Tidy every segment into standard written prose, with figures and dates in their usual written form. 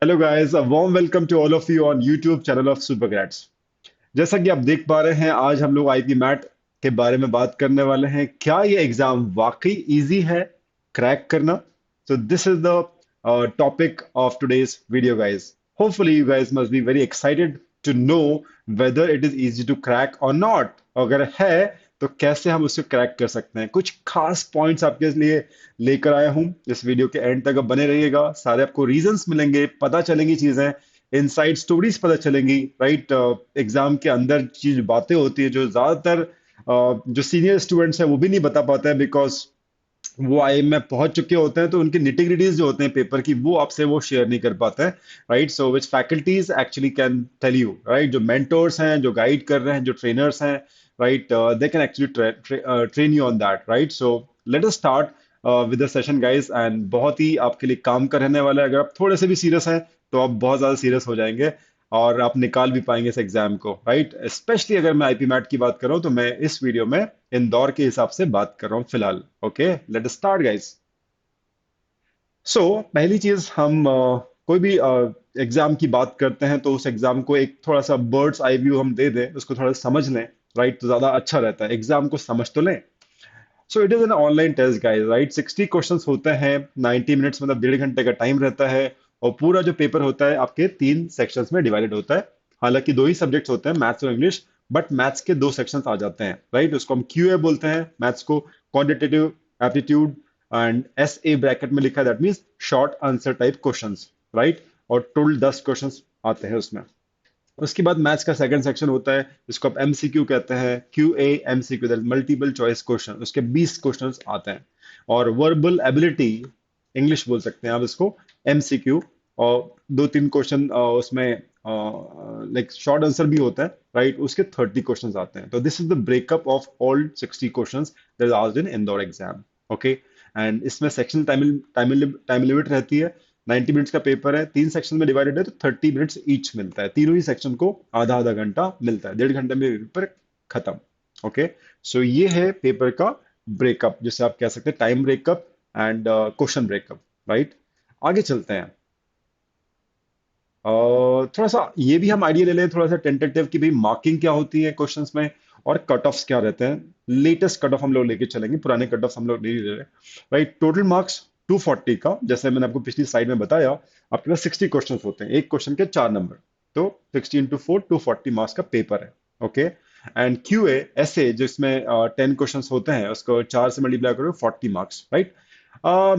Hello guys, a warm welcome to all of you on YouTube channel of Supergreats. जैसा कि आप देख पा रहे हैं, आज हम लोग आईपी मैट के बारे में बात करने वाले हैं। क्या ये एग्जाम वाकई इजी है क्रैक करना? So this is the topic of today's video guys. Hopefully you guys must be very excited to know whether it is easy to crack or not. अगर है तो कैसे हम उसको क्रैक कर सकते हैं। कुछ खास पॉइंट्स आपके लिए लेकर आया हूं। इस वीडियो के एंड तक आप बने रहिएगा, सारे आपको रीजंस मिलेंगे, पता चलेंगी चीजें, इनसाइड स्टोरीज पता चलेंगी। राइट, एग्जाम के अंदर चीज बातें होती है जो ज्यादातर जो सीनियर स्टूडेंट्स हैं वो भी नहीं बता पाते हैं, बिकॉज वो आई में पहुंच चुके होते हैं, तो उनकी निटिग्रिटीज जो होते हैं पेपर की वो आपसे वो शेयर नहीं कर पाते हैं। Right, so which faculties actually can tell you, right, जो मेंटोर्स हैं, जो गाइड कर रहे हैं, जो ट्रेनर्स हैं, right, they can actually train you on that. Right, so let us start with the session guys. And बहुत ही आपके लिए काम का रहने वाला है। अगर आप थोड़े से भी सीरियस हैं तो आप बहुत ज्यादा सीरियस हो जाएंगे और आप निकाल भी पाएंगे इस एग्जाम को। राइट, स्पेशली अगर मैं आईपी मैट की बात कर रहा हूं तो मैं इस वीडियो में इंदौर के हिसाब से बात कर रहा हूं फिलहाल। Okay, let us start guys. So पहली चीज, हम कोई भी एग्जाम की बात करते हैं तो उस एग्जाम को एक थोड़ा सा बर्ड्स आई व्यू हम दे दें, उसको थोड़ा समझ लें। राइट, तो ज्यादा अच्छा रहता है। एग्जाम को समझ तो लें। So it is an online test guys. Right, 60 questions होते हैं, 90 मिनट्स मतलब 1.5 घंटे का टाइम रहता है। और पूरा जो पेपर होता है आपके 3 सेक्शंस में डिवाइडेड होता है। हालांकि दो ही सब्जेक्ट्स होते हैं, मैथ्स और इंग्लिश, बट मैथ्स के दो सेक्शंस आ जाते हैं। राइट, उसको हम क्यूए बोलते हैं, मैथ्स को quantitative aptitude, and S A bracket में लिखा है, that means short answer type questions. Right, और टोटल 10 क्वेश्चंस आते हैं उसमें। उसके बाद मैथ्स का सेकंड सेक्शन होता है, जिसको आप एमसीक्यू कहते हैं, Q A MCQ, that multiple choice question. उसके 20 क्वेश्चंस आते हैं। और वर्बल एबिलिटी, इंग्लिश बोल सकते हैं आप इसको, एमसीक्यू। और दो तीन क्वेश्चन उसमें लाइक शॉर्ट आंसर भी होता है। राइट, उसके 30 क्वेश्चंस आते हैं। तो this is the breakup of all 60 questions that is asked in Indore exam. Okay, and इसमें सेक्शन टाइम लिमिट रहती है। 90 मिनट्स का पेपर है, 3 सेक्शन में डिवाइडेड है, तो 30 मिनट्स ईच मिलता है। तीनों ही सेक्शन को आधा आधा घंटा मिलता है। 1.5 घंटे में पेपर खत्म। ओके, सो ये है पेपर का ब्रेकअप, जिसे आप कह सकते हैं time breakup and question breakup. Right, आगे चलते हैं। थोड़ा सा ये भी हम आइडिया ले लें, थोड़ा सा टेंटेटिव, कि भाई मार्किंग क्या होती है क्वेश्चंस में और कट ऑफ्स क्या रहते हैं। लेटेस्ट कट ऑफ हम लोग लेके चलेंगे, पुराने कट ऑफ हम लोग नहीं ले रहे। राइट, टोटल मार्क्स 240 का, जैसे मैंने आपको पिछली स्लाइड में बताया, आपके पास 60 क्वेश्चन होते हैं, एक क्वेश्चन के 4 नंबर। तो 60 × 4, 240 मार्क्स का पेपर है। ओके, एंड क्यू ए ऐसे जिसमें 10 क्वेश्चन होते हैं, उसको 4 से मल्टीप्लाई करो, 40 मार्क्स। राइट,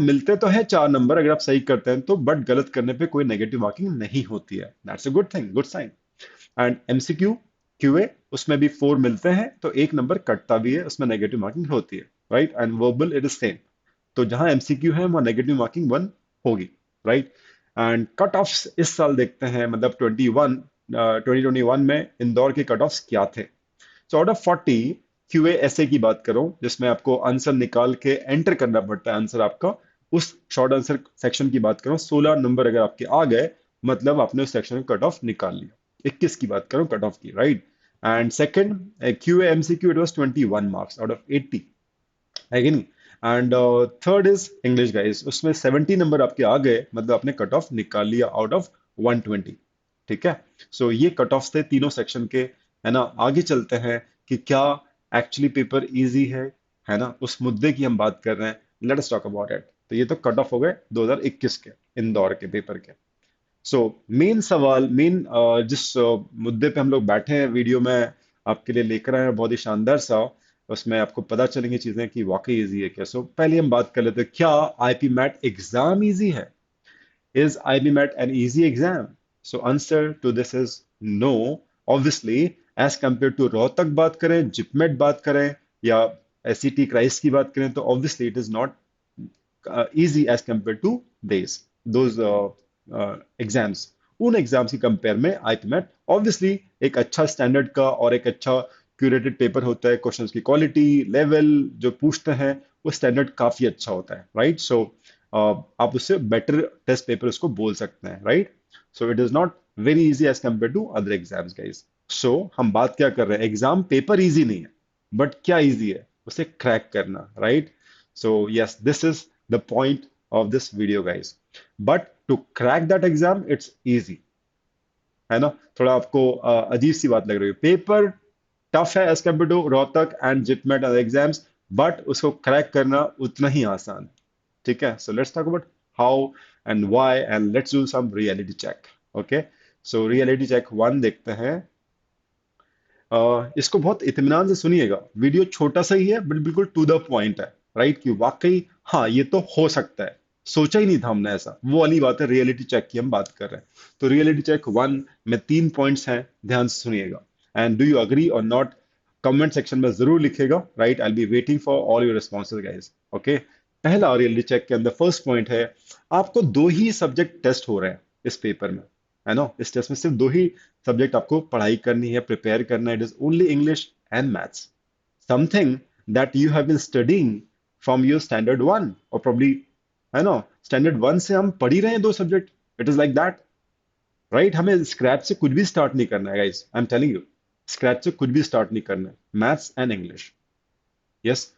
मिलते तो है 4 नंबर अगर आप सही करते हैं तो, बट गलत करने पे कोई नेगेटिव मार्किंग नहीं होती है। That's a good thing, good sign. And MCQ, QA, उसमें भी 4 मिलते हैं, तो 1 नंबर कटता भी है, उसमें नेगेटिव मार्किंग होती है। Right, and verbal it is same. तो जहां एमसीक्यू है वहां नेगेटिव मार्किंग 1 होगी। राइट, एंड कट ऑफ्स इस साल देखते हैं, मतलब 2021 में इंदौर के कट ऑफ्स क्या थे। सो आउट ऑफ 40, क्यूए ऐसे की बात करूं जिसमें आपको आंसर निकाल के एंटर करना पड़ता है आंसर आपका, उस शॉर्ट आंसर सेक्शन की बात करूं, 16 नंबर अगर आपके आ गए, मतलब आपने उस सेक्शन में कट ऑफ निकाल लिया। 21 की बात करूं कट ऑफ की। Right, and second QA MCQ, it was 21 marks out of 80, है कि नहीं? And third is English guys, उसमें 70 नंबर आपके आ गए, मतलब आपने कट ऑफ निकाल लिया आउट ऑफ 120। ठीक है, सो ये कट ऑफ थे तीनों सेक्शन के, है ना? आगे चलते हैं कि क्या एक्चुअली पेपर इजी है ना? उस मुद्दे की हम बात कर रहे हैं। Let us talk about it. तो ये तो कट ऑफ हो गए 2021 के इंदौर के पेपर के। सो मेन सवाल, मेन जिस मुद्दे पे हम लोग बैठे हैं वीडियो में आपके लिए लेकर आए हैं, बहुत ही शानदार सा, उसमें आपको पता चलेंगी चीजें कि वाकई इजी है क्या। सो पहले हम बात कर लेते हैं, क्या आईपी मैट एग्जाम इजी है? Is IPMAT an easy exam? So answer to this is no, obviously. As compare to Rohtak बात करें, जिपमेट बात करें, या एसईटी क्राइस्ट की बात करें, तो obviously it is not easy as compared to days those exams. उन एग्जाम्स की कंपेयर में आईपीमैट ऑब्वियसली एक अच्छा स्टैंडर्ड का और एक अच्छा क्यूरेटेड पेपर होता है। क्वेश्चंस की क्वालिटी लेवल जो पूछते हैं वो स्टैंडर्ड काफी अच्छा होता है। राइट, सो आप उससे बेटर टेस्ट पेपर उसको बोल सकते हैं। Right, so it is not very easy as compare to other exams guys. So हम बात क्या कर रहे हैं, एग्जाम पेपर इजी नहीं है, बट क्या इजी है, उसे क्रैक करना। Right, so yes, this is the point of this video guys. But to crack that exam it's easy, है ना? थोड़ा आपको अजीब सी बात लग रही है, पेपर टफ है as compare to Rohtak and JIPMAT exams, but उसको क्रैक करना उतना ही आसान। ठीक है, so let's talk about how and why and let's do some reality check. Okay, so reality check one देखते हैं। इसको बहुत इत्मीनान से सुनिएगा, वीडियो छोटा सा ही है बट बिल्कुल टू द पॉइंट है, राइट? कि वाकई हाँ ये तो हो सकता है, सोचा ही नहीं था हमने ऐसा, वो वाली बात है, रियलिटी चेक की हम बात कर रहे हैं। तो रियलिटी चेक वन में तीन पॉइंट्स हैं, ध्यान से सुनिएगा, एंड डू यू अग्री और नॉट कमेंट सेक्शन में जरूर लिखेगा, right? I be waiting for all your responses guys. Okay, पहला रियलिटी चेक के अंदर फर्स्ट पॉइंट है, आपको दो ही सब्जेक्ट टेस्ट हो रहे हैं इस पेपर में, है ना? इस टेस्ट में सिर्फ दो ही सब्जेक्ट आपको पढ़ाई करनी है, प्रिपेयर करना है, it is only English and maths, something that you have been studying from your standard one or probably, है ना? स्टैंडर्ड वन से हम पढ़ ही रहे हैं दो subject, it is like that, right? हमें स्क्रैच से कुछ भी स्टार्ट नहीं करना है guys, I am telling you, scratch से कुछ भी स्टार्ट नहीं करना है, मैथ्स एंड इंग्लिश। यस,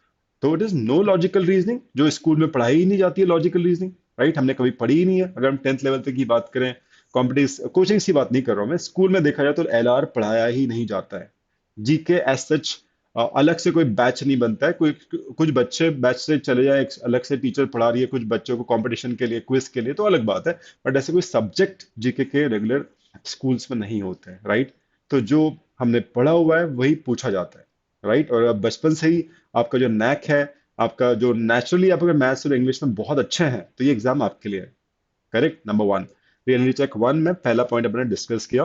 तो it is no logical reasoning, जो स्कूल में पढ़ाई ही नहीं जाती है लॉजिकल रीजनिंग, राइट? हमने कभी पढ़ी ही नहीं है, अगर हम टेंथ लेवल तक की बात करें, कॉम्पिटिटिव कोचिंग की बात नहीं कर रहा हूं मैं, स्कूल में देखा जाए तो एलआर पढ़ाया ही नहीं जाता है। जीके एज सच अलग से कोई बैच नहीं बनता है, कोई कुछ बच्चे बैच से चले जाए, एक अलग से टीचर पढ़ा रही है कुछ बच्चों को कंपटीशन के लिए, क्विज के लिए, तो अलग बात है, बट ऐसे कोई सब्जेक्ट जीके के रेगुलर स्कूल्स में नहीं होते हैं, राइट? तो जो हमने पढ़ा हुआ है वही पूछा जाता है, राइट? और अब बचपन से ही आपका जो नैक है, आपका जो नेचुरली आप अगर मैथ्स और इंग्लिश में बहुत अच्छे हैं तो ये एग्जाम आपके लिए है। Correct, number one. Reality check one में पहला पॉइंट अपने डिस्कस किया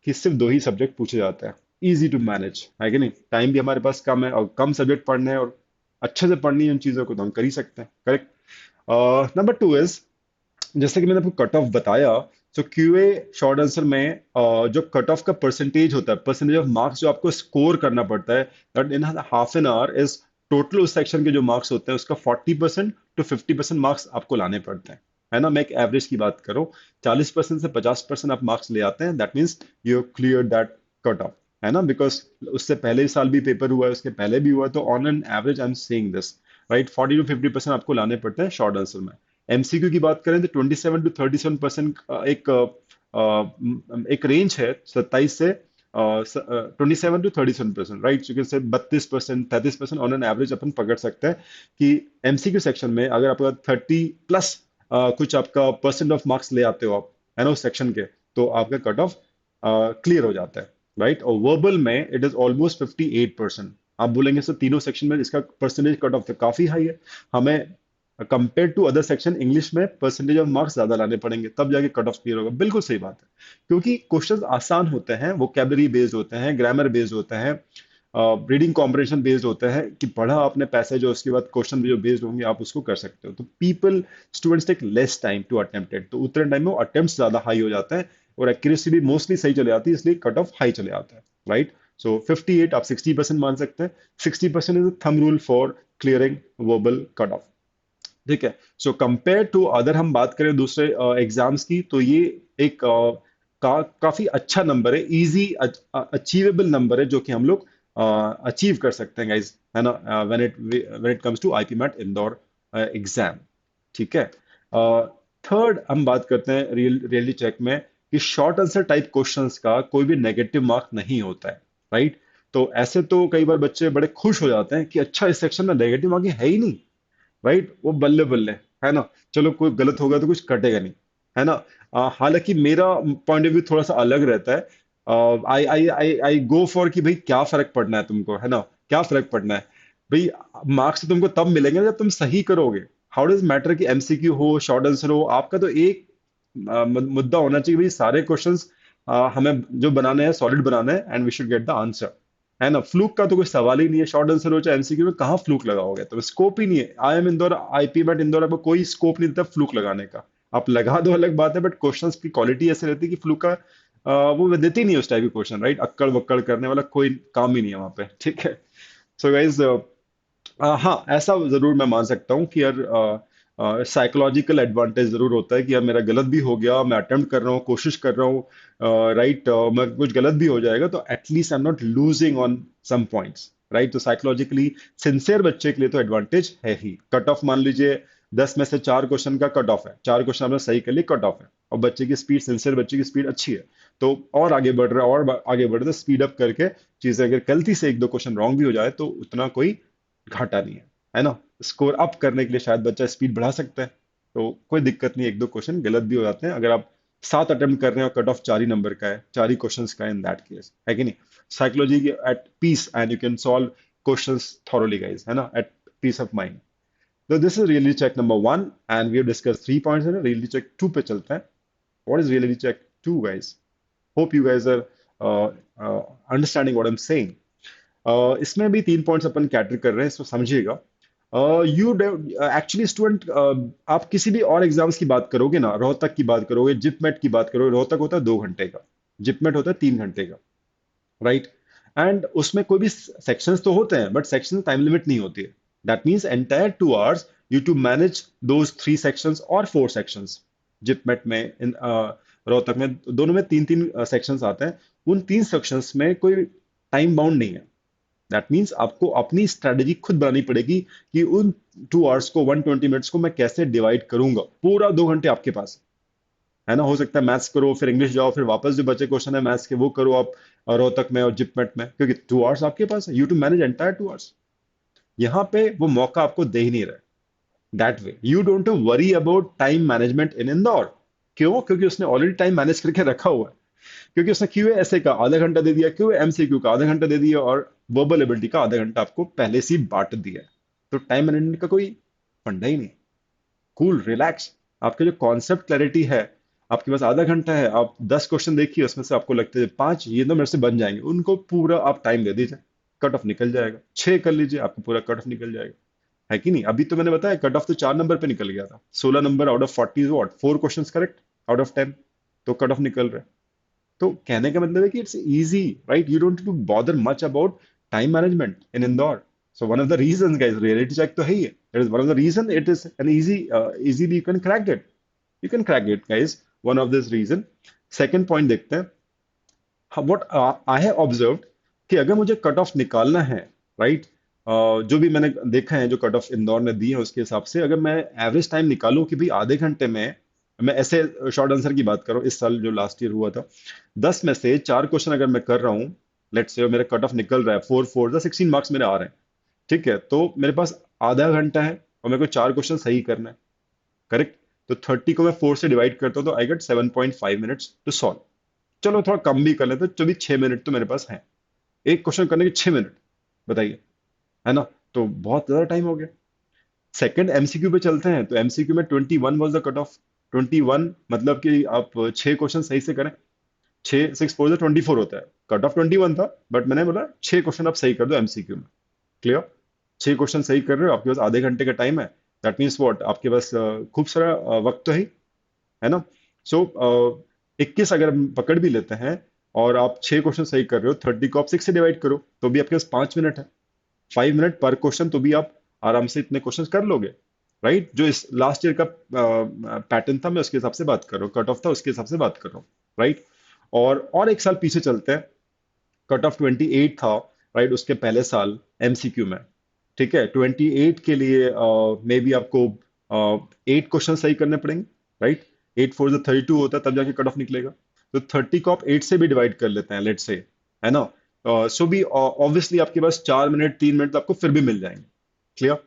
कि सिर्फ दो ही सब्जेक्ट पूछे जाते हैं, इजी टू मैनेज है कि नहीं? टाइम भी हमारे पास कम है और कम सब्जेक्ट पढ़ने हैं और अच्छे से पढ़नी है उन चीजों को, तो हम कर ही सकते हैं। करेक्ट। नंबर टू इज, जैसे कि मैंने आपको कट ऑफ बताया, तो क्यूए शॉर्ट आंसर में जो कट ऑफ का परसेंटेज होता है, परसेंटेज ऑफ मार्क्स जो आपको स्कोर करना पड़ता है, that in half an hour is total उस सेक्शन के जो मार्क्स होते हैं उसका 40% टू 50% मार्क्स आपको लाने पड़ते हैं, है ना? मैं एक एवरेज की बात करूं, 40% से 50% आप मार्क्स ले आते हैं, that means you clear that cut off, है ना? बिकॉज उससे पहले साल भी पेपर हुआ है, उसके पहले भी हुआ है, तो on an average I am saying this, right? 40 to 50% आपको लाने पड़ते हैं शॉर्ट आंसर में। एमसीक्यू की बात करें तो 27 to 37% एक एक रेंज है, 27 से 27 to 37%, right? You can say 32% 33% on an average अपन पकड़ सकते हैं कि एमसीक्यू सेक्शन में अगर आप 30+ कुछ आपका परसेंट ऑफ मार्क्स ले आते हो आप, है ना, उस सेक्शन के, तो आपका कट ऑफ क्लियर हो जाता है, राइट? और वर्बल में इट इज ऑलमोस्ट 58%। आप बोलेंगे सर तीनों सेक्शन में इसका परसेंटेज कट ऑफ तो काफी हाई है, हमें compare to other section English में परसेंटेज ऑफ मार्क्स ज्यादा लाने पड़ेंगे तब जाके कट ऑफ क्लियर होगा। बिल्कुल सही बात है, क्योंकि क्वेश्चंस आसान होते हैं, वोकेबलरी बेस्ड होते हैं, ग्रामर बेस्ड होते हैं, रीडिंग कॉम्प्रिहेंशन बेस्ड होते हैं, कि पढ़ा आपने पैसेज और उसके बाद क्वेश्चन भी जो बेस्ड होंगे आप उसको कर सकते हो, तो people students take less time to attempt it, तो उतने टाइम में अटेम्प्ट ज्यादा हाई हो जाता है और एक्यूरेसी भी मोस्टली सही चले जाती है, इसलिए कट ऑफ हाई चले आता है, राइट? सो 58 आप 60% मान सकते हैं, 60% is thumb rule for clearing verbal cut off. ठीक है, सो कंपेयर टू अदर हम बात करें दूसरे एग्जाम्स की, तो ये एक काफी अच्छा नंबर है, इजी अचीवेबल नंबर है, जो कि हम लोग अचीव कर सकते हैं गाइज, है ना? When it comes to IPMAT Indore exam. ठीक है, थर्ड हम बात करते हैं रियलिटी चेक में कि शॉर्ट आंसर टाइप क्वेश्चंस का कोई भी नेगेटिव मार्क नहीं होता है, राइट? तो ऐसे तो कई बार बच्चे बड़े खुश हो जाते हैं कि अच्छा इस सेक्शन में नेगेटिव मार्किंग है ही नहीं, राइट? वो बल्ले बल्ले, है ना? चलो कोई गलत होगा तो कुछ कटेगा नहीं, है ना? हालांकि मेरा पॉइंट ऑफ व्यू थोड़ा सा अलग रहता है, आई आई आई आई गो फॉर कि भाई क्या फर्क पड़ना है तुमको, है ना? क्या फर्क पड़ना है भाई? मार्क्स तो तुमको तब मिलेंगे ना जब तुम सही करोगे। हाउ डज मैटर कि एमसीक्यू हो, शॉर्ट आंसर हो, आपका तो एक मुद्दा होना चाहिए भाई, सारे क्वेश्चंस हमें जो बनाने हैं सॉलिड बनाना है and we should get the answer, है ना? फ्लूक का तो कोई सवाल ही नहीं है, शॉर्ट आंसर हो चाहे एमसीक्यू में, कहाँ फ्लूक लगाओगे? तो स्कोप ही नहीं है। I M Indore, IPMAT Indore, आपको कोई स्कोप नहीं देता फ्लूक लगाने का। आप लगा दो अलग बात है, बट क्वेश्चंस की क्वालिटी ऐसे रहती है कि फ्लूक का वो देते ही नहीं है उस टाइप के क्वेश्चन, राइट? अक्कड़ वक्कड़ करने वाला कोई काम ही नहीं है वहां पे। ठीक है, सो गाइज, हाँ ऐसा जरूर मैं मान सकता हूँ कि यार साइकोलॉजिकल एडवांटेज जरूर होता है कि यार मेरा गलत भी हो गया, मैं अटेम्प्ट कर रहा हूँ, कोशिश कर रहा हूँ, राइट? मैं कुछ गलत भी हो जाएगा तो at least I am not losing on some points, right? तो साइकोलॉजिकली सिंसियर बच्चे के लिए तो एडवांटेज है ही। कट ऑफ मान लीजिए 10 में से 4 क्वेश्चन का कट ऑफ है, 4 क्वेश्चन आपने सही कर लिए, कट ऑफ है। और बच्चे की स्पीड, सिंसियर बच्चे की स्पीड अच्छी है, तो और आगे बढ़ रहा है, और आगे बढ़ रहा है, स्पीड अप करके चीजें, अगर गलती से 1-2 क्वेश्चन रॉन्ग भी हो जाए तो उतना कोई घाटा नहीं है ना। स्कोर अप करने के लिए शायद बच्चा स्पीड बढ़ा सकता है, तो कोई दिक्कत नहीं, 1-2 क्वेश्चन गलत भी हो जाते हैं अगर आप 7 अटेम्प्ट कर रहे हैं और कट ऑफ 4 ही नंबर का है, 4 ही क्वेश्चन का है, इन दैट केस, है कि नहीं। Psychology at peace and you can solve questions thoroughly guys, है ना, एट पीस ऑफ माइंड। तो this is reality check number 1 and we have discuss 3 points. है ना, रियलिटी चेक 2 पे चलते हैं। What is reality check 2 guys? Hope you guys are understanding what I am saying. इसमें भी 3 पॉइंट्स अपन cater कर रहे हैं, इसको समझिएगा। यू एक्चुअली स्टूडेंट, आप किसी भी और एग्जाम्स की बात करोगे ना, रोहतक की बात करोगे, जिपमेट की बात करोगे, रोहतक होता है 2 घंटे का, जिपमेट होता है 3 घंटे का, राइट। एंड उसमें कोई भी सेक्शंस तो होते हैं, बट सेक्शन टाइम लिमिट नहीं होती है। That means entire 2 hours you to manage those 3 sections और 4 सेक्शंस। जिपमेट में, इन रोहतक में, दोनों में 3-3 सेक्शंस आते हैं। उन 3 सेक्शंस में कोई टाइम बाउंड नहीं है। दैट मीन्स आपको अपनी स्ट्रेटेजी खुद बनानी पड़ेगी कि उन 2 आवर्स को, 120 मिनट्स को मैं कैसे डिवाइड करूंगा। पूरा 2 घंटे आपके पास है ना। हो सकता है मैथ्स करो, फिर इंग्लिश जाओ, फिर वापस जो बचे क्वेश्चन है मैथ्स के वो करो आप, रोहतक में और जिपमेट में, क्योंकि 2 आवर्स आपके पास है, you to manage entire 2 hours. यहाँ पे वो मौका आपको दे ही नहीं रहे। That way you don't worry about time management in Indore. क्यों? क्योंकि उसने ऑलरेडी टाइम मैनेज करके रखा हुआ है। क्योंकि उसने क्यूए ऐसे का आधा घंटा दे दिया, क्यूए एमसीक्यू का आधा घंटा दे दिया, और वर्बल एबिलिटी का आधा घंटा आपको पहले से ही बांट दिया है। तो टाइम मैनेजमेंट का कोई फंडा ही नहीं। Cool, relax. आपके जो कॉन्सेप्ट क्लैरिटी है, आपके पास आधा घंटा है, आप 10 क्वेश्चन देखिए, उसमें से आपको लगते हैं 5 ये तो मेरे से बन जाएंगे, उनको पूरा आप टाइम दे दीजिए, कट ऑफ निकल जाएगा। 6 कर लीजिए, आपको पूरा कट ऑफ निकल जाएगा, है कि नहीं। अभी तो मैंने बताया कट ऑफ तो 4 नंबर पे निकल गया था, 16 number out of 40 what, 4 question correct out of 10, तो कट ऑफ निकल रहा है। तो कहने का मतलब है कि it's easy, right. You don't to bother much about time management in Indore. So one of the reason guys, reality check तो है ही है, it is one of the reason, it is an easy, easily you can crack it, you can crack it guys, one of this reason. Second point देखते हैं। What I have observed, कि अगर मुझे cut off निकालना है, right, जो भी मैंने देखा है, जो कट ऑफ इंदौर ने दी है उसके हिसाब से, अगर मैं एवरेज टाइम निकालूं कि भाई आधे घंटे में, मैं ऐसे शॉर्ट आंसर की बात करूं, इस साल जो लास्ट ईयर हुआ था, 10 में से 4 क्वेश्चन अगर मैं कर रहा हूँ, लेट्स से मेरा कट ऑफ निकल रहा है 4 4 16 मार्क्स मेरे आ रहे हैं, ठीक है, तो मेरे पास आधा घंटा है और मेरे को 4 क्वेश्चन सही करना है, करेक्ट। तो 30 को मैं 4 से डिवाइड करता हूँ, तो I get 7.5 minutes to solve. चलो थोड़ा कम भी कर लेते हैं, तो भी 6 मिनट तो मेरे पास है, एक क्वेश्चन करने के 6 मिनट, बताइए, है ना। तो बहुत ज्यादा टाइम हो गया। सेकंड एमसीक्यू पे चलते हैं, तो एमसीक्यू में 21 वॉज द कट ऑफ। 21 मतलब कि आप 6 क्वेश्चन सही से करें, 6 6 4 24 होता है, कट ऑफ 21 था, बट मैंने बोला 6 क्वेश्चन आप सही कर दो एमसीक्यू में, क्लियर। 6 क्वेश्चन सही कर रहे हो, आपके पास आधे घंटे का टाइम है, दैट मीन्स व्हाट, आपके पास खूब सारा वक्त तो है ना। सो 21 अगर हम पकड़ भी लेते हैं, और आप 6 क्वेश्चन सही कर रहे हो, 30 को आप 6 से डिवाइड करो, तो भी आपके पास 5 मिनट है, 5 मिनट पर क्वेश्चन, तो भी आप आराम से इतने क्वेश्चन कर लोगे, राइट। जो इस लास्ट ईयर का पैटर्न था, मैं उसके हिसाब से बात कर रहा हूँ, कट ऑफ था उसके हिसाब से बात कर रहा हूँ, राइट। और एक साल पीछे चलते हैं, कट ऑफ 28 था, राइट, उसके पहले साल एमसीक्यू में, ठीक है। 28 के लिए मे बी आपको 8 क्वेश्चन सही करने पड़ेंगे, राइट। 8 4 32 होता है, तब जाके कट ऑफ निकलेगा। तो 30 को आप 8 से भी डिवाइड कर लेते हैं, लेट से, है ना। सो भी ऑब्वियसली आपके पास 4 मिनट 3 मिनट तो आपको फिर भी मिल जाएंगे, clear.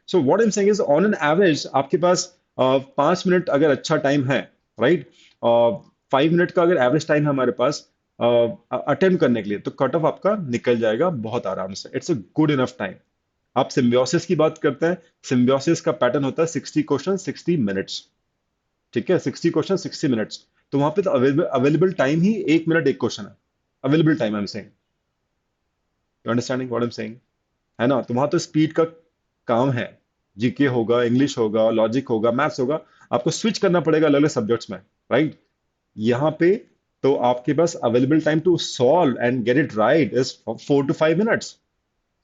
So what I am saying is, on an average आपके पास 5 मिनट अगर अच्छा टाइम है, राइट, 5 मिनट का अगर एवरेज टाइम है हमारे पास अटेम्प्ट करने के लिए, तो कट ऑफ आपका निकल जाएगा बहुत आराम से, it's a good enough time. आप सिम्बियोसिस की बात करते हैं, सिम्बियोसिस का पैटर्न होता है 60 क्वेश्चन 60 मिनट्स, ठीक है, 60 क्वेश्चन 60 मिनट्स। तो वहां पे तो अवेलेबल टाइम ही 1 मिनट एक क्वेश्चन है, available time I am saying, you understanding what I am saying, है ना। तो वहां तो स्पीड का काम है, जीके होगा, इंग्लिश होगा, लॉजिक होगा, मैथ्स होगा, आपको स्विच करना पड़ेगा अलग अलग सब्जेक्ट्स में, राइट। यहाँ पे तो आपके पास available time to solve and get it right is 4 to 5 minutes.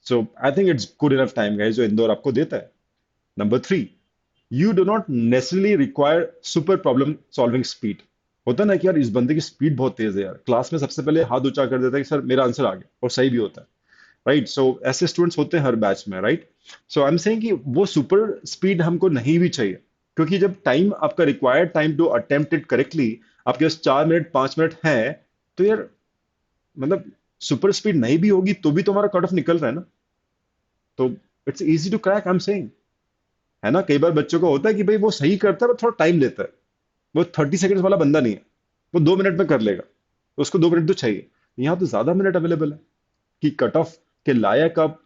So I think it's good enough time guys, जो इंदौर आपको देता है। Number 3, you do not necessarily require super problem solving speed. होता है ना कि यार इस बंदे की स्पीड बहुत तेज है यार, क्लास में सबसे पहले हाथ ऊंचा कर देता है कि सर मेरा आंसर आ गया, और सही भी होता है। राइट। सो ऐसे स्टूडेंट्स होते हैं हर बैच में, right. So I am saying कि वो सुपर स्पीड हमको नहीं भी चाहिए, क्योंकि जब टाइम आपका required time to attempt it correctly आपके पास 4 मिनट 5 मिनट है, तो यार मतलब सुपर स्पीड नहीं भी होगी तो भी तुम्हारा कट ऑफ निकल रहा है ना। तो it's easy to crack, I am saying. है ना, कई बार बच्चों को होता है कि भाई वो सही करता है पर थोड़ा टाइम लेता है। वो 30 सेकंड्स वाला बंदा नहीं है, वो 2 मिनट में कर लेगा, तो उसको 2 मिनट तो चाहिए। यहाँ तो ज्यादा मिनट अवेलेबल है कि कट ऑफ के लायक आप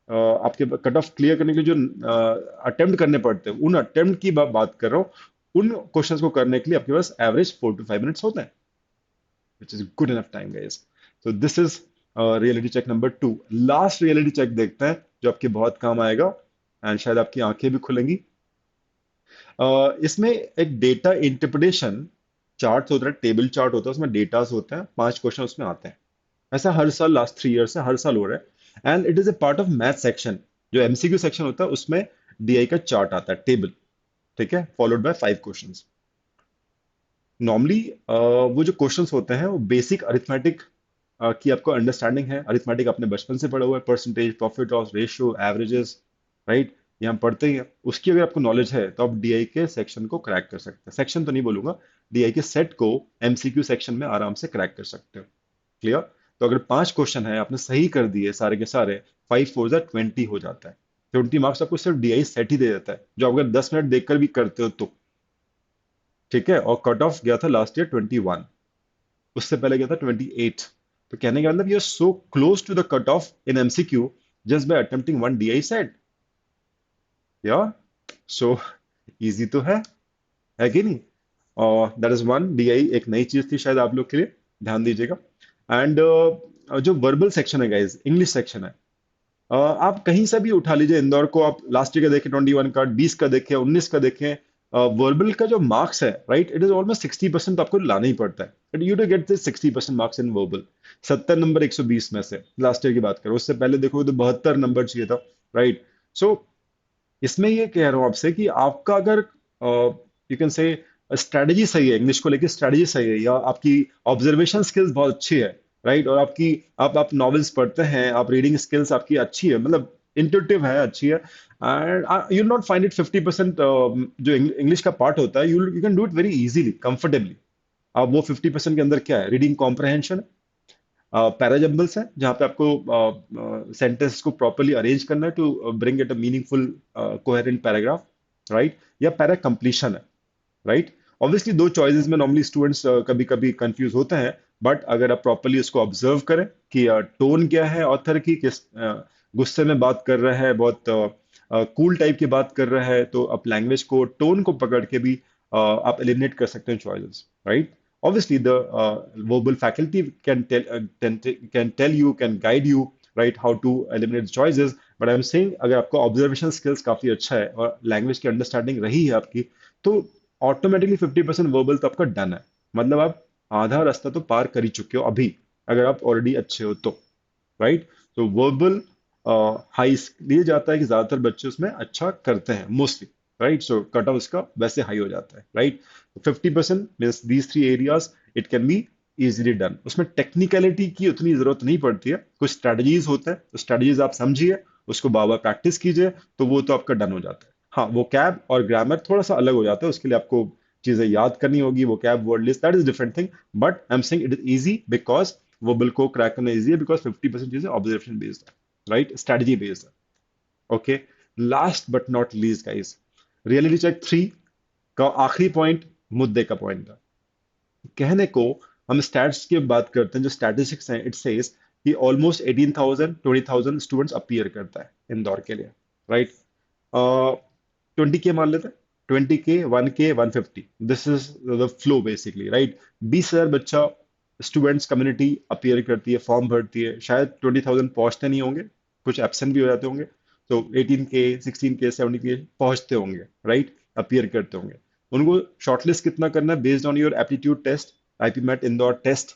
आपके कट ऑफ क्लियर करने के लिए जो अटेम्प्ट करने पड़ते हैं, उन अटेम्प्ट की बात कर रहा हूँ। उन क्वेश्चंस को करने के लिए आपके पास एवरेज 4 to 5 मिनट्स होते हैं, which is good enough time guys. So this is reality check number 2। Last reality check देखते हैं जो आपके बहुत काम आएगा, एंड शायद आपकी आंखें भी खुलेंगी। इसमें एक डेटा इंटरप्रिटेशन चार्ट होता है, टेबल चार्ट होता है, उसमें डेटास होते हैं, 5 क्वेश्चन उसमें आते हैं। ऐसा हर साल लास्ट 3 ईयर से हर साल हो रहा है, and it is a part of math section. जो एमसीक्यू सेक्शन होता है उसमें डीआई का चार्ट आता है, टेबल, ठीक है, फॉलोड बाय 5 क्वेश्चंस। नॉर्मली वो जो क्वेश्चंस होते हैं वो बेसिक अरिथमेटिक की आपको अंडरस्टैंडिंग है। अरिथमेटिक आपने बचपन से पढ़ा हुआ है, percentage, profit loss ratio, averages, right, ये हम पढ़ते ही हैं। उसकी अगर आपको नॉलेज है तो आप डीआई के सेक्शन को क्रैक कर सकते हैं। सेक्शन तो नहीं बोलूंगा, डीआई के सेट को एमसीक्यू सेक्शन में आराम से क्रैक कर सकते हो। क्लियर। तो अगर 5 क्वेश्चन है आपने सही कर दिए सारे के सारे, 5 4 20 हो जाता है। 20 मार्क्स आपको सिर्फ डीआई सेट ही दे देता है, जो अगर 10 मिनट देखकर भी करते हो तो। ठीक है, और कट ऑफ गया था लास्ट ईयर 21, उससे पहले गया था 28। तो कहने का मतलब, you are so close to the cut off in MCQ just by attempting one DI set. या सो इजी तो है कि नहीं। और दैट इज वन डीआई, एक नई चीज थी शायद आप लोग के लिए, ध्यान दीजिएगा। एंड जो वर्बल सेक्शन है गाइज, इंग्लिश सेक्शन है, आप कहीं से भी उठा लीजिए। इंदौर को आप लास्ट ईयर का देखें, 21 का, 20 का देखें, 19 का देखें, वर्बल का जो मार्क्स है, राइट, इट इज ऑलमोस्ट 60% तो आपको लाना ही पड़ता है, but you do get this 60% marks in verbal. 70 number 120 में से लास्ट ईयर की बात करो, उससे पहले देखो तो 72 नंबर चाहिए था, राइट। सो इसमें ये कह रहा हूँ आपसे कि आपका अगर यू कैन से स्ट्रेटजी सही है, इंग्लिश को लेकर स्ट्रेटजी सही है, या आपकी ऑब्जर्वेशन स्किल्स बहुत अच्छी है, राइट, और आपकी आप नॉवेल्स पढ़ते हैं, आप रीडिंग स्किल्स आपकी अच्छी है, मतलब इंट्यूटिव है, अच्छी है, and you not find it 50%। जो इंग्लिश का पार्ट होता है, you can do it very easily comfortably. अब वो 50% के अंदर क्या है, रीडिंग कॉम्प्रहेंशन, पैराजम्बल्स है जहाँ पे आपको सेंटेंस को प्रॉपरली अरेंज करना है to bring it a meaningful coherent paragraph, right, या पैरा कंप्लीशन है, राइट। ऑब्वियसली दो चॉइसेस में नॉर्मली स्टूडेंट्स कभी कभी कंफ्यूज होते हैं, बट अगर आप प्रॉपरली उसको ऑब्जर्व करें कि टोन क्या है ऑथर की, किस गुस्से में बात कर रहा है, बहुत कूल टाइप की बात कर रहा है, तो आप लैंग्वेज को, टोन को पकड़ के भी आप एलिमिनेट कर सकते हैं choices, right. Obviously, the verbal faculty can tell you, can guide you, right, how to eliminate the choices. But I'm saying, अगर आपको observation skills काफी अच्छा है और language की understanding रही है आपकी, तो ऑटोमेटिकली 50% वर्बल तो आपका डन है। मतलब आप आधा रास्ता तो पार कर ही चुके हो अभी, अगर आप ऑलरेडी अच्छे हो तो, राइट। तो वर्बल हाई लिए जाता है कि ज्यादातर बच्चे उसमें अच्छा करते हैं mostly, right. So cut off इसका वैसे हाई हो जाता है, right. 50% means these 3 areas it can be easily done. उसमें टेक्निकलिटी की उतनी जरूरत नहीं पड़ती है, कुछ स्ट्रेटजीज होते हैं, तो स्ट्रेटजीज आप समझिए, उसको बार बार प्रैक्टिस कीजिए, तो वो तो आपका डन हो जाता है। हाँ, वो कैब और ग्रामर थोड़ा सा अलग हो जाता है, उसके लिए आपको चीजें याद करनी होगी, वो vocab, word list, that is different thing. But I am saying it is easy because verbal को क्रैक करना इजी है, बिकॉज 50% चीजें ऑब्जर्वेशन बेस्ड है, राइट, स्ट्रेटजी बेस्ड है। Okay, last but not least guys, reality check 3 का आखिरी point मुद्दे का पॉइंट था। कहने को हम स्टैट्स की बात करते हैं, जो स्टैटिस्टिक्स हैं, इट सेज कि ऑलमोस्ट 18,000 20,000 स्टूडेंट्स अपीयर करता है इंदौर के लिए, राइट। 20K मान लेते हैं, 20K, 1K, 150, this is the flow basically, right. 20,000 बच्चा स्टूडेंट्स कम्युनिटी अपीयर करती है, फॉर्म भरती है, शायद 20,000 पहुंचते नहीं होंगे, कुछ एब्सेंट भी हो जाते होंगे, तो 18K, 16K, 17K पहुंचते होंगे, राइट, अपीयर करते होंगे। उनको शॉर्टलिस्ट कितना करना है, based on your aptitude test, IPMAT Indore test,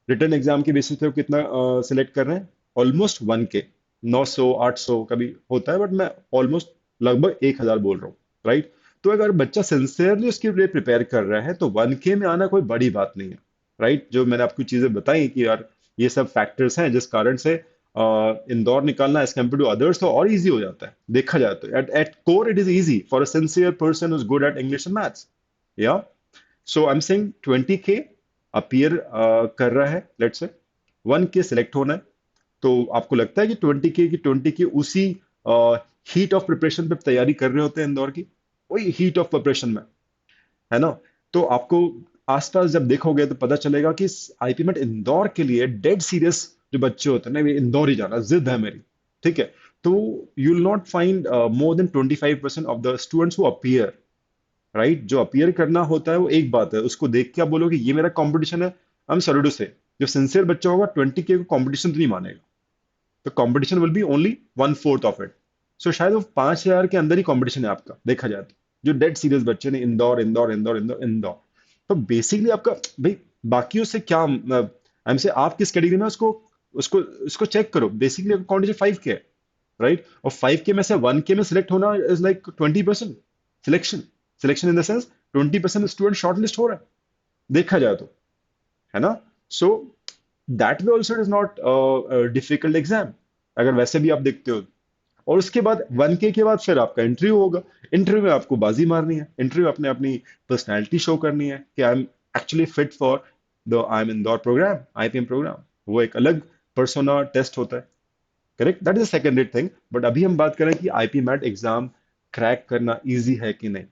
written exam के बेसिस पे वो कितना सिलेक्ट कर रहे हैं, ऑलमोस्ट 1K, 900 800 कभी होता है, बट मैं ऑलमोस्ट लगभग 1,000 बोल रहा हूँ, राइट। तो अगर बच्चा सिंसियरली उसके लिए प्रिपेयर कर रहा है तो 1K में आना कोई बड़ी बात नहीं है, राइट। जो मैंने आपको चीजें बताई कि यार ये सब फैक्टर्स हैं जिस कारण से इंदौर निकालना एज कम्पेयर टू अदर्स तो और इजी हो जाता है देखा जाए तो at at core it is easy for a sincere person is good at English and maths या so I am saying 20K appear कर रहा है लेट्स से 1K सिलेक्ट होना है तो आपको लगता है कि 20K उसी हीट ऑफ प्रिपरेशन पे तैयारी कर रहे होते हैं इंदौर की वही हीट ऑफ प्रिपरेशन में है ना तो आपको आसपास जब देखोगे तो पता चलेगा कि आईपी मेट इंदौर के लिए डेड सीरियस जो बच्चे होते हैं ना ये इंदौर ही जाना जिद है मेरी ठीक है तो you will not find more than 25% of the students who appear right जो अपीयर करना होता है वो एक बात है उसको देख के आप बोलोगे ये मेरा कंपटीशन है आई एम सॉरी टू से जो सिंसियर बच्चा होगा 20K को कंपटीशन तो नहीं मानेगा तो competition will be only 1/4 of it so शायद वो 5,000 के अंदर ही कंपटीशन है आपका देखा जाए तो जो डेड सीरियस बच्चे ने इंदौर इंदौर इंदौर इंदौर इंदौर तो बेसिकली आपका भाई बाकियों से क्या आई से आप किस कैटेगरी में उसको उसको उसको चेक करो बेसिकली कंपटीशन 5K है राइट और 5K में से 1K में सिलेक्ट होना is like 20% selection selection in the sense 20% student shortlist हो रहा है देखा जाए तो है ना so that way also is not difficult exam अगर वैसे भी आप देखते हो और उसके बाद 1K के बाद फिर आपका इंटरव्यू होगा इंटरव्यू में आपको बाजी मारनी है इंटरव्यू अपने अपनी पर्सनैलिटी शो करनी है कि I am actually fit for the I am Indore program IPM program वो एक अलग पर्सोना टेस्ट होता है correct that is a secondary thing but अभी हम बात करें कि आईपी मैट एग्जाम क्रैक करना इजी है कि नहीं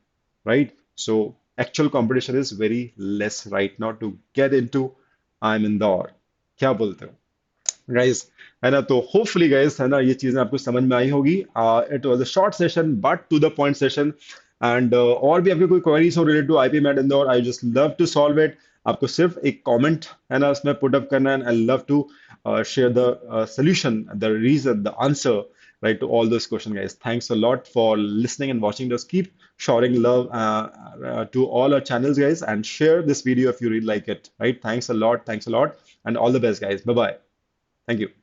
right so actual competition is very less right now to get into I am Indore क्या बोलते हो गाइस है ना तो होपफुली गाइस है ना ये चीजें आपको समझ में आई होगी it was a short session but to the point session and और भी आपके कोई क्वेरीज हो related to IPMAT Indore I just love to solve it आपको सिर्फ एक कमेंट है ना उसमें पुट अप करना है I love to share the solution the reason the answer right to all those questions guys thanks a lot for listening and watching just keep showering love to all our channels guys and share this video if you really like it right thanks a lot and all the best guys bye bye thank you